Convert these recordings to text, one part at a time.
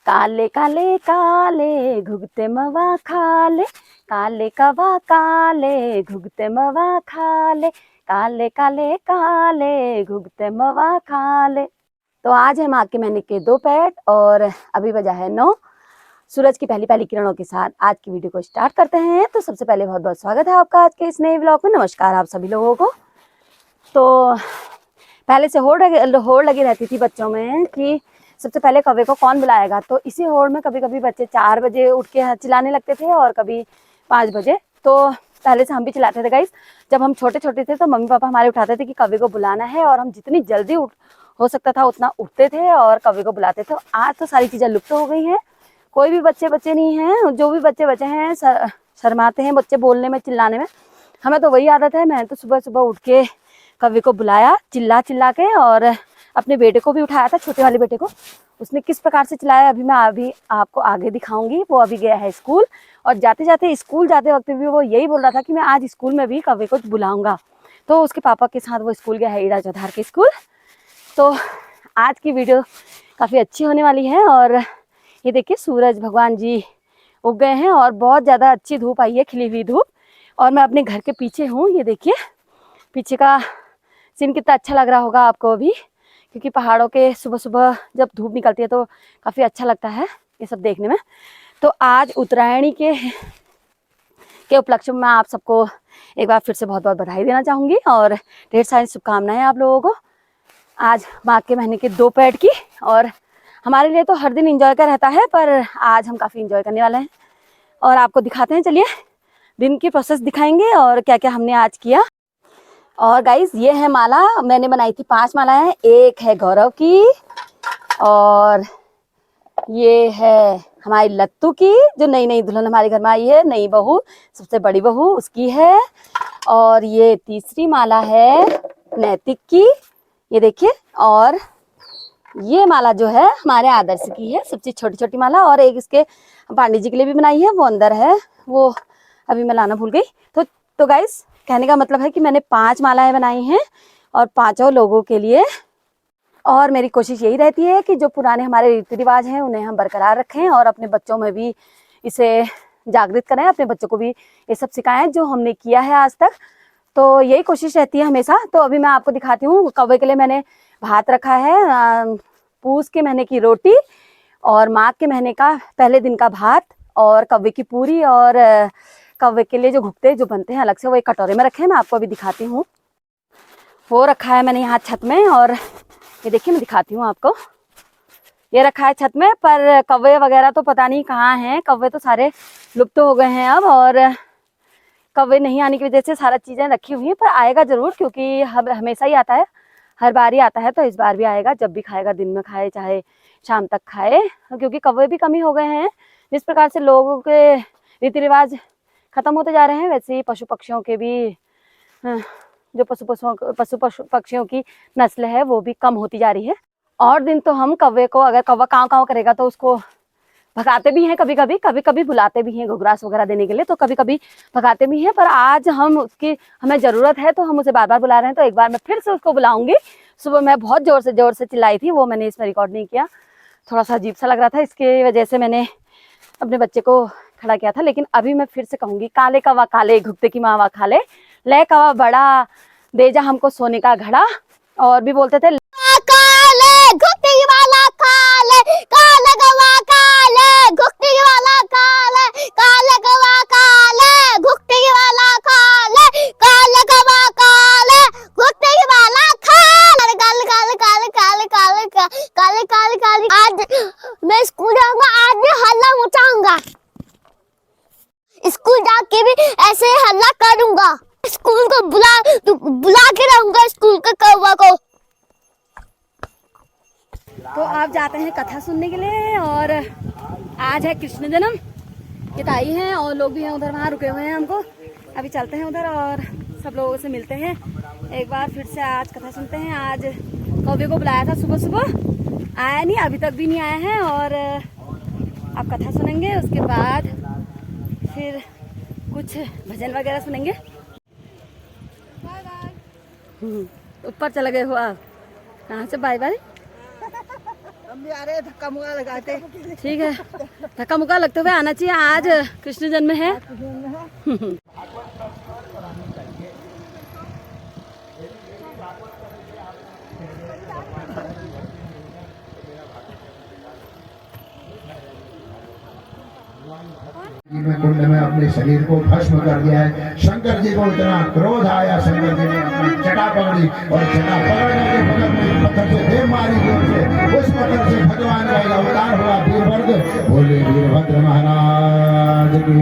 काले काले काले घुघते मवा खाले, काले कवा काले घुघते मवा खाले, काले काले काले घुघते मवा खाले। तो आज है माघ के महीने के 2 पैट और अभी बजा है 9। सूरज की पहली पहली किरणों के साथ आज की वीडियो को स्टार्ट करते हैं। तो सबसे पहले बहुत बहुत स्वागत है आपका आज के इस नए व्लॉग में। नमस्कार आप सभी लोगों को। तो पहले से होड़ लगी रहती थी बच्चों में कि सबसे पहले कौवे को कौन बुलाएगा। तो इसी होड़ में कभी कभी बच्चे 4 बजे उठ के चिल्लाने लगते थे और कभी 5 बजे। तो पहले से हम भी चिल्लाते थे गाइस। जब हम छोटे छोटे थे तो मम्मी पापा हमारे उठाते थे कि कौवे को बुलाना है, और हम जितनी जल्दी हो सकता था उतना उठते थे और कौवे को बुलाते थे। आज तो सारी चीज़ें लुप्त हो गई हैं, कोई भी बच्चे नहीं हैं। जो भी बच्चे बचे हैं शर्माते हैं बच्चे बोलने में, चिल्लाने में। हमें तो वही आदत है। मैं तो सुबह सुबह उठ के कौवे को बुलाया चिल्ला चिल्ला के, और अपने बेटे को भी उठाया था, छोटे वाले बेटे को। उसने किस प्रकार से चिल्लाया अभी आपको आगे दिखाऊंगी। वो अभी गया है स्कूल, और जाते जाते स्कूल जाते वक्त भी वो यही बोल रहा था कि मैं आज स्कूल में भी कौवे को बुलाऊंगा। तो उसके पापा के साथ वो स्कूल गया है, ईरा चौधार के स्कूल। तो आज की वीडियो काफ़ी अच्छी होने वाली है। और ये देखिए सूरज भगवान जी उग गए हैं और बहुत ज़्यादा अच्छी धूप आई है, खिली हुई धूप। और मैं अपने घर के पीछे हूँ। ये देखिए पीछे का सीन कितना अच्छा लग रहा होगा आपको अभी, क्योंकि पहाड़ों के सुबह सुबह जब धूप निकलती है तो काफ़ी अच्छा लगता है ये सब देखने में। तो आज उत्तरायणी के उपलक्ष्य में मैं आप सबको एक बार फिर से बहुत बहुत बधाई देना चाहूँगी और ढेर सारी शुभकामनाएं आप लोगों को आज माघ के महीने के 2 पैट की। और हमारे लिए तो हर दिन इंजॉय का रहता है, पर आज हम काफ़ी इंजॉय करने वाले हैं और आपको दिखाते हैं। चलिए दिन की प्रोसेस दिखाएंगे और क्या क्या हमने आज किया। और गाइज ये है माला, मैंने बनाई थी 5 मालाएं। एक है गौरव की, और ये है हमारी लत्तू की जो नई नई दुल्हन हमारे घर में आई है, नई बहू, सबसे बड़ी बहू उसकी है। और ये तीसरी माला है नैतिक की, ये देखिए। और ये माला जो है हमारे आदर्श की है, सबसे छोटी छोटी माला। और एक इसके पांडे जी के लिए भी बनाई है, वो अंदर है, वो अभी मैं लाना भूल गई। तो गाइज कहने का मतलब है कि मैंने 5 मालाएं बनाई हैं और 5 लोगों के लिए। और मेरी कोशिश यही रहती है कि जो पुराने हमारे रीति रिवाज हैं उन्हें हम बरकरार रखें और अपने बच्चों में भी इसे जागृत करें, अपने बच्चों को भी ये सब सिखाएं जो हमने किया है आज तक। तो यही कोशिश रहती है हमेशा। तो अभी मैं आपको दिखाती हूँ। कौवे के लिए मैंने भात रखा है, पूस के महीने की रोटी और माघ के महीने का पहले दिन का भात और कौवे की पूरी, और कौवे के लिए जो घुघते जो बनते हैं अलग से, वो एक कटोरे में रखे हैं। मैं आपको अभी दिखाती हूँ। वो रखा है मैंने यहाँ छत में, और ये देखिए मैं दिखाती हूँ आपको। ये रखा है छत में, पर कौवे वगैरह तो पता नहीं कहाँ हैं। कौवे तो सारे लुप्त हो गए हैं अब, और कौवे नहीं आने की वजह से सारा चीज़ें रखी हुई हैं। पर आएगा ज़रूर, क्योंकि हमेशा ही आता है, हर बार ही आता है। तो इस बार भी आएगा, जब भी खाएगा, दिन में खाए चाहे शाम तक खाए, क्योंकि कौवे भी कमी हो गए हैं। जिस प्रकार से लोगों के रीति रिवाज खत्म होते जा रहे हैं, वैसे ही पशु पक्षियों के भी, जो पशु पक्षियों की नस्ल है वो भी कम होती जा रही है। और दिन तो हम कौवे को, अगर कौवा काँव काँव करेगा तो उसको भगाते भी हैं, कभी कभी बुलाते भी हैं घुघरास वगैरह देने के लिए, तो कभी कभी भगाते भी हैं। पर आज हमें ज़रूरत है तो हम उसे बार बार बुला रहे हैं। तो एक बार मैं फिर से उसको बुलाऊंगी। सुबह मैं बहुत ज़ोर से चिल्लाई थी, वो मैंने इसमें रिकॉर्ड नहीं किया, थोड़ा सा अजीब सा लग रहा था, इसकी वजह से मैंने अपने बच्चे को खड़ा किया था। लेकिन अभी मैं फिर से कहूँगी, काले कौवा काले घुघते की मावा खा ले कौवा बड़ा दे जा हमको सोने का घड़ा। और भी बोलते थे काले घुघते की माला काले, काले कौवा काले घुघते की माला काले, काले कौवा काले घुघते की माला काले, काले कौवा काले घुघते की माला काले, काले काले काले काले काले काले काले काले। आज मैं स्कूल जाऊंगा, आज मैं हल्ला मचाऊंगा, स्कूल जाके भी ऐसे हल्ला करूंगा, स्कूल को बुला के रहूंगा, स्कूल के कौवा को। तो आप जाते हैं कथा सुनने के लिए, और आज है कृष्ण जन्म। किताई हैं और लोग भी हैं उधर, वहाँ रुके हुए हैं। हमको अभी चलते हैं उधर और सब लोगों से मिलते हैं एक बार फिर से। आज कथा सुनते हैं। आज कौवे को बुलाया था सुबह सुबह, आया नहीं, अभी तक भी नहीं आया है। और आप कथा सुनेंगे, उसके बाद फिर कुछ भजन वगैरह सुनेंगे। ऊपर चले गए हो आप, कहाँ से बाय बाय। हम भी आ रहे हैं, धक्का मुक्का लगाते। ठीक है, धक्का मुक्का लगते हुए आना चाहिए। आज कृष्ण जन्म है। कुंड में अपने शरीर को भस्म कर दिया है। शंकर जी को इतना क्रोध आया, शंकर जी ने अपनी जटा पकड़ी और जटा पकड़ने के बगल में पत्थर से देव मारी जोर से। उस पत्थर से भगवान का एक अवतार हुआ वीरभद्र। बोले वीरभद्र महाराज की।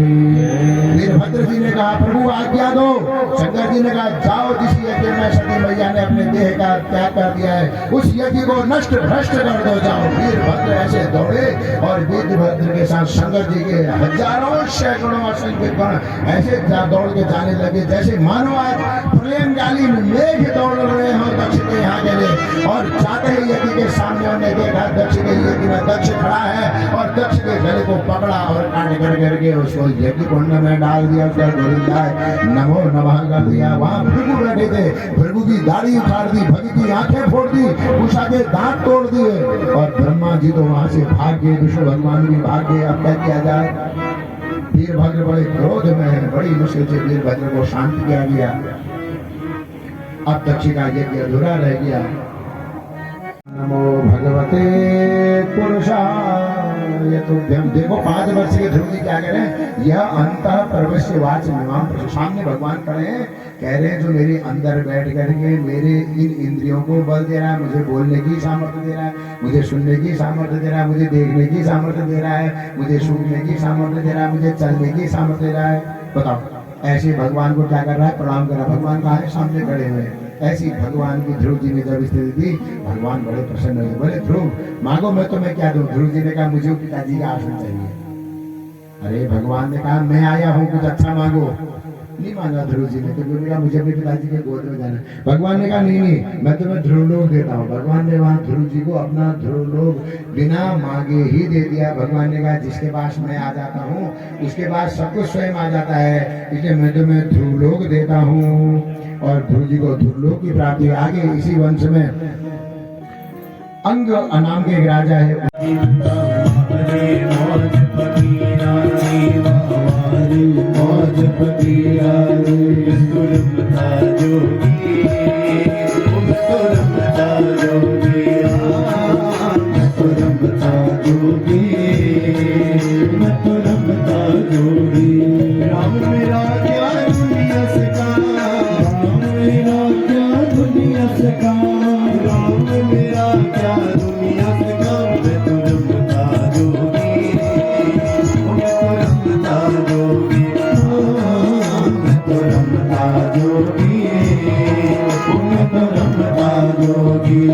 वीरभद्र जी ने कहा प्रभु आज्ञा दो। शंकर जी ने कहा जाओ, जिस यज्ञ में सती मैया ने अपने देह का त्याग कर दिया है उस यज्ञ को नष्ट भ्रष्ट कर दो, जाओ। वीरभद्र ऐसे दौड़े और वीरभद्र के साथ शंकर जी के हजारों सैकड़ों असंख्य गण ऐसे दौड़ के जाने लगे जैसे मानो आज प्रलयंकालीन मेघ दौड़ रहे हो दक्ष के यहाँ के लिए। और जाते ही यज्ञ के सामने उन्हें देखा दक्ष के यज्ञ में दक्ष खड़ा है और दक्ष के गले को पकड़ा और काट कर करके उसको यज्ञ कुंड में डाल दिया। उसका गोविंदा नमो नमः कर दिया। वहाँ भृगु बैठे थे, भृगु की दाढ़ी उखाड़ दी, भगी की आंखें फोड़ दी, उषा के दांत तोड़ दिए और ब्रह्मा जी तो वहां से भाग गए। विष्णु भगवान भी भाग गए। अब क्या किया जाए? वीरभद्र बड़े क्रोध में बड़ी मुश्किल से वीरभद्र को शांत किया गया। अब दक्ष का यज्ञ अधूरा रह गया। नमो भगवते पुरुषाय तुभ्यम। देखो 5 वर्ष के ध्रुव जी क्या कह रहे हैं? यह अंतः परवश्य वाच निवाम। सामने भगवान खड़े हैं, कह रहे हैं जो मेरे अंदर बैठ करके मेरे इन इंद्रियों को बल दे रहा है, मुझे बोलने की सामर्थ्य दे रहा है, मुझे सुनने की सामर्थ्य दे रहा है, मुझे देखने की सामर्थ्य दे रहा है, मुझे सूंघने की सामर्थ्य दे रहा है, मुझे चलने की सामर्थ्य दे रहा है। बताओ, ऐसे भगवान को क्या कर रहा है? प्रणाम कर रहा है। भगवान कहाँ है? सामने खड़े हुए हैं। ऐसी भगवान की ध्रुव जी ने जब स्थिति थी, भगवान बड़े प्रसन्न हुए। बोले ध्रुव मांगो, मैं तुम्हें क्या दूं? ध्रुव जी ने कहा मुझे पिताजी का आसन चाहिए। अरे भगवान ने कहा मैं आया हूँ, कुछ अच्छा मांगो। नहीं मांगा ध्रुव जी ने, क्योंकि उन्होंने कहा मुझे अपने पिताजी के गोद में जाना। भगवान ने कहा नहीं, मैं तुम्हें ध्रुवलोक देता हूँ। भगवान ने वहाँ ध्रुव जी को अपना ध्रुवलोक बिना मांगे ही दे दिया। भगवान ने कहा जिसके पास मैं आ जाता हूँ उसके पास सब कुछ स्वयं आ जाता है, इसलिए मैं तुम्हें ध्रुवलोक देता हूँ। और ध्रुव जी को ध्रुवलोक की प्राप्ति। आगे इसी वंश में अंग नाम के एक राजा है। योगी